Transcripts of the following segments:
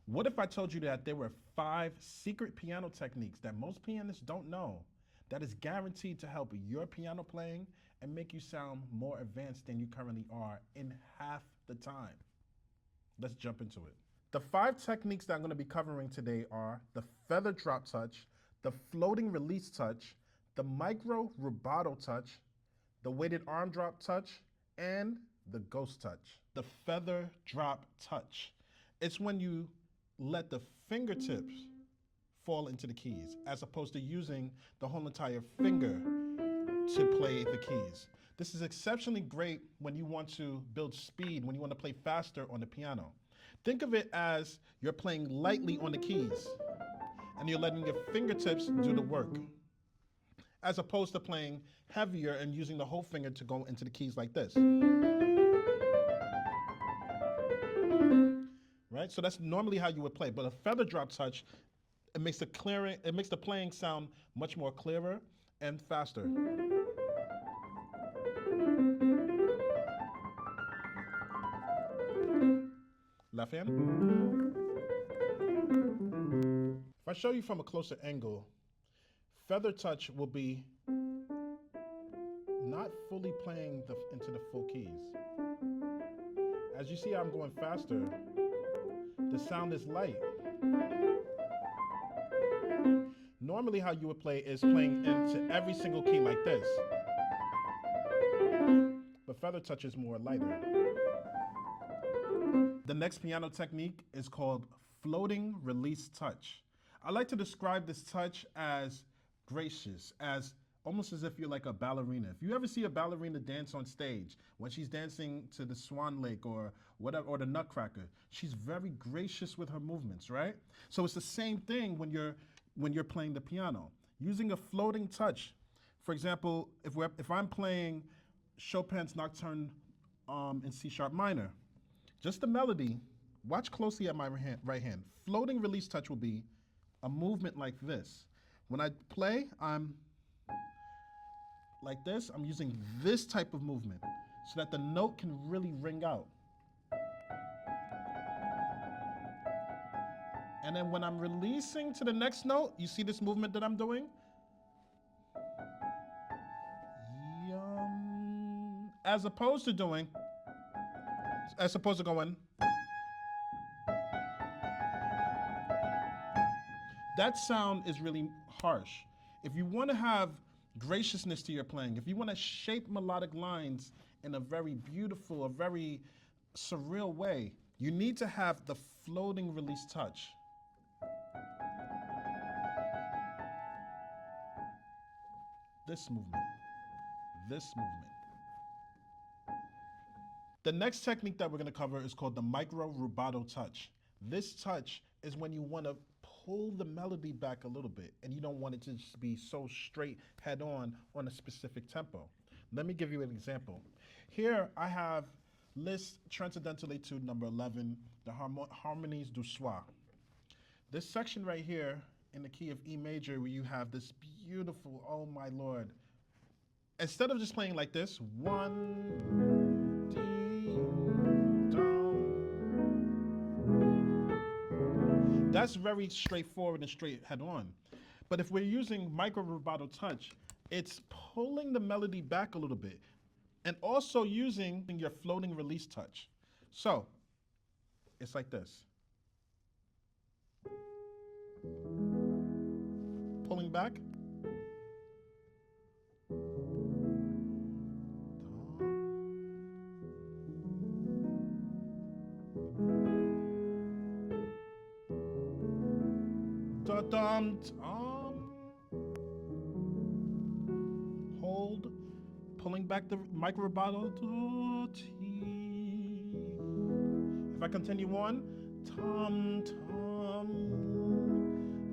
What if I told you that there were 5 secret piano techniques that most pianists don't know that is guaranteed to help your piano playing and make you sound more advanced than you currently are in half the time? Let's jump into it. The 5 techniques that I'm going to be covering today are the feather drop touch, the floating release touch, the micro rubato touch, the weighted arm drop touch, and the ghost touch. The feather drop touch. It's when you let the fingertips fall into the keys as opposed to using the whole entire finger to play the keys. This is exceptionally great when you want to build speed, when you want to play faster on the piano. Think of it as you're playing lightly on the keys and you're letting your fingertips do the work, as opposed to playing heavier and using the whole finger to go into the keys like this. Right? So that's normally how you would play. But a feather drop touch, it makes the playing sound much more clearer and faster. Left hand. If I show you from a closer angle, feather touch will be not fully playing into the full keys. As you see, I'm going faster. The sound is light. Normally how you would play is playing into every single key like this. But feather touch is more lighter. The next piano technique is called floating release touch. I like to describe this touch as gracious, as almost as if you're like a ballerina. If you ever see a ballerina dance on stage, when she's dancing to the Swan Lake or whatever, or the Nutcracker, she's very gracious with her movements, right? So it's the same thing when you're playing the piano. Using a floating touch. For example, if I'm playing Chopin's Nocturne in C sharp minor, just the melody, watch closely at my right hand. Floating release touch will be a movement like this. When I play, I'm like this. I'm using this type of movement so that the note can really ring out. And then when I'm releasing to the next note, you see this movement that I'm doing? Yum. As opposed to going. That sound is really harsh. If you want to have graciousness to your playing, if you want to shape melodic lines in a very beautiful, a very surreal way, you need to have the floating release touch. This movement. This movement. The next technique that we're going to cover is called the micro rubato touch. This touch is when you want to pull the melody back a little bit and you don't want it to just be so straight head on a specific tempo. Let me give you an example. Here I have Liszt Transcendental Etude number 11, the Harmonies du Soir. This section right here in the key of E major where you have this beautiful, oh my Lord. Instead of just playing like this, 1, D, down. That's very straightforward and straight head on. But if we're using micro rubato touch, it's pulling the melody back a little bit and also using your floating release touch. So it's like this. Pulling back. Hold, pulling back the micro rubato. If I continue on, tom tom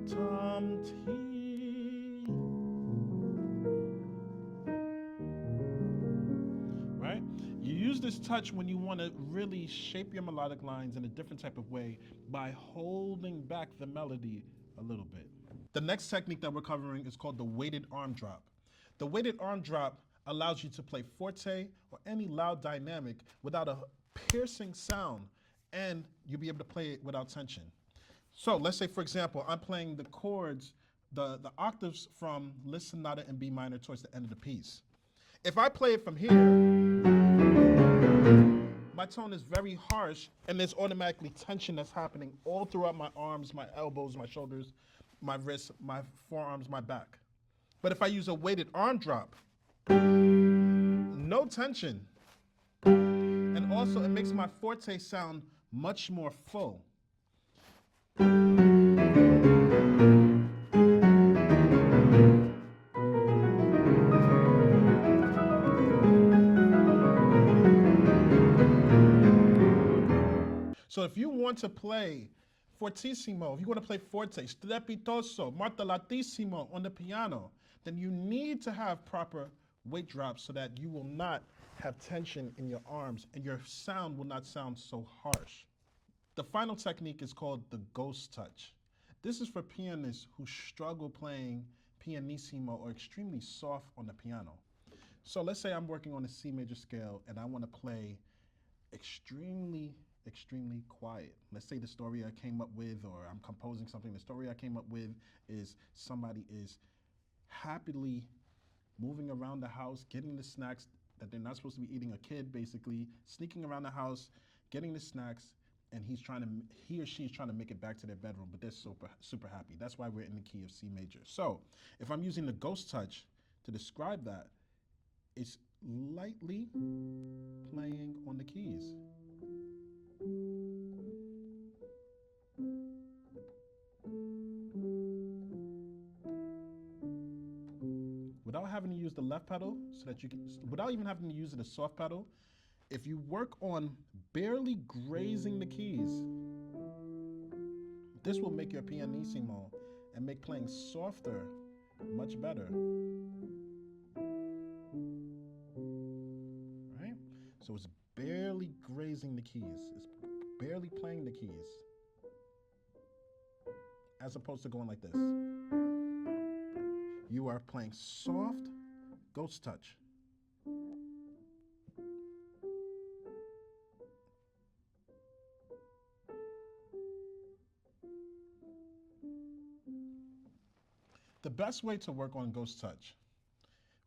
tom t. Right? You use this touch when you want to really shape your melodic lines in a different type of way by holding back the melody a little bit. The next technique that we're covering is called the weighted arm drop. The weighted arm drop allows you to play forte or any loud dynamic without a piercing sound, and you'll be able to play it without tension. So let's say, for example, I'm playing the chords, the octaves from Liszt Sonata in B minor towards the end of the piece. If I play it from here, my tone is very harsh, and there's automatically tension that's happening all throughout my arms, my elbows, my shoulders, my wrists, my forearms, my back. But if I use a weighted arm drop, no tension. And also, it makes my forte sound much more full. So if you want to play fortissimo, if you want to play forte, strepitoso, martellatissimo on the piano, then you need to have proper weight drops so that you will not have tension in your arms and your sound will not sound so harsh. The final technique is called the ghost touch. This is for pianists who struggle playing pianissimo or extremely soft on the piano. So let's say I'm working on a C major scale and I want to play extremely quiet. Let's say the story I came up with, or I'm composing something, the story I came up with is somebody is happily moving around the house, getting the snacks that they're not supposed to be eating, a kid basically, sneaking around the house, getting the snacks, and he or she is trying to make it back to their bedroom, but they're super happy. That's why we're in the key of C major. So if I'm using the ghost touch to describe that, it's lightly playing on the keys. Without having to use the left pedal, so that you can, without even having to use the soft pedal, if you work on barely grazing the keys, this will make your pianissimo and make playing softer much better. Right? So it's barely grazing the keys. It's barely playing the keys. As opposed to going like this. You are playing soft ghost touch. The best way to work on ghost touch,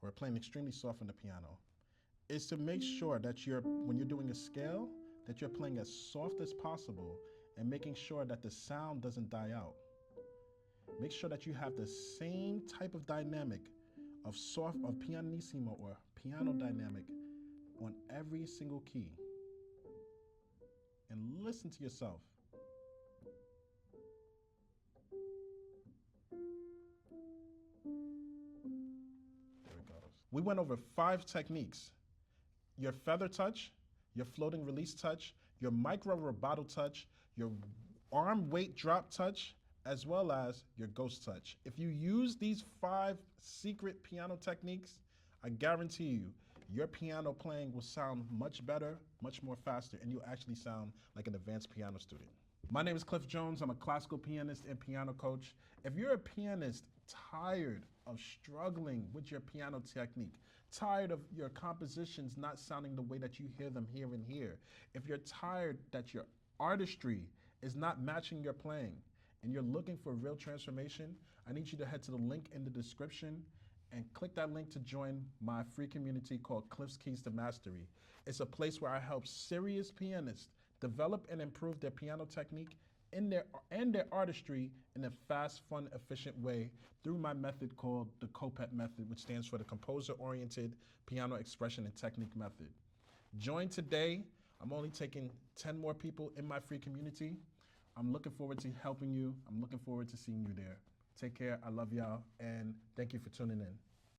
or playing extremely soft on the piano, is to make sure that when you're doing a scale, that you're playing as soft as possible and making sure that the sound doesn't die out. Make sure that you have the same type of dynamic of pianissimo or piano dynamic on every single key. And listen to yourself. There it goes. We went over 5 techniques: your feather touch, your floating release touch, your micro rubato touch, your arm weight drop touch, as well as your ghost touch. If you use these 5 secret piano techniques, I guarantee you, your piano playing will sound much better, much more faster, and you'll actually sound like an advanced piano student. My name is Cliff Jones. I'm a classical pianist and piano coach. If you're a pianist tired of struggling with your piano technique, tired of your compositions not sounding the way that you hear them here and here, if you're tired that your artistry is not matching your playing, and you're looking for real transformation, I need you to head to the link in the description and click that link to join my free community called Cliff's Keys to Mastery. It's a place where I help serious pianists develop and improve their piano technique and their artistry in a fast, fun, efficient way through my method called the COPET Method, which stands for the Composer-Oriented Piano Expression and Technique Method. Join today. I'm only taking 10 more people in my free community. I'm looking forward to helping you. I'm looking forward to seeing you there. Take care. I love y'all, and thank you for tuning in.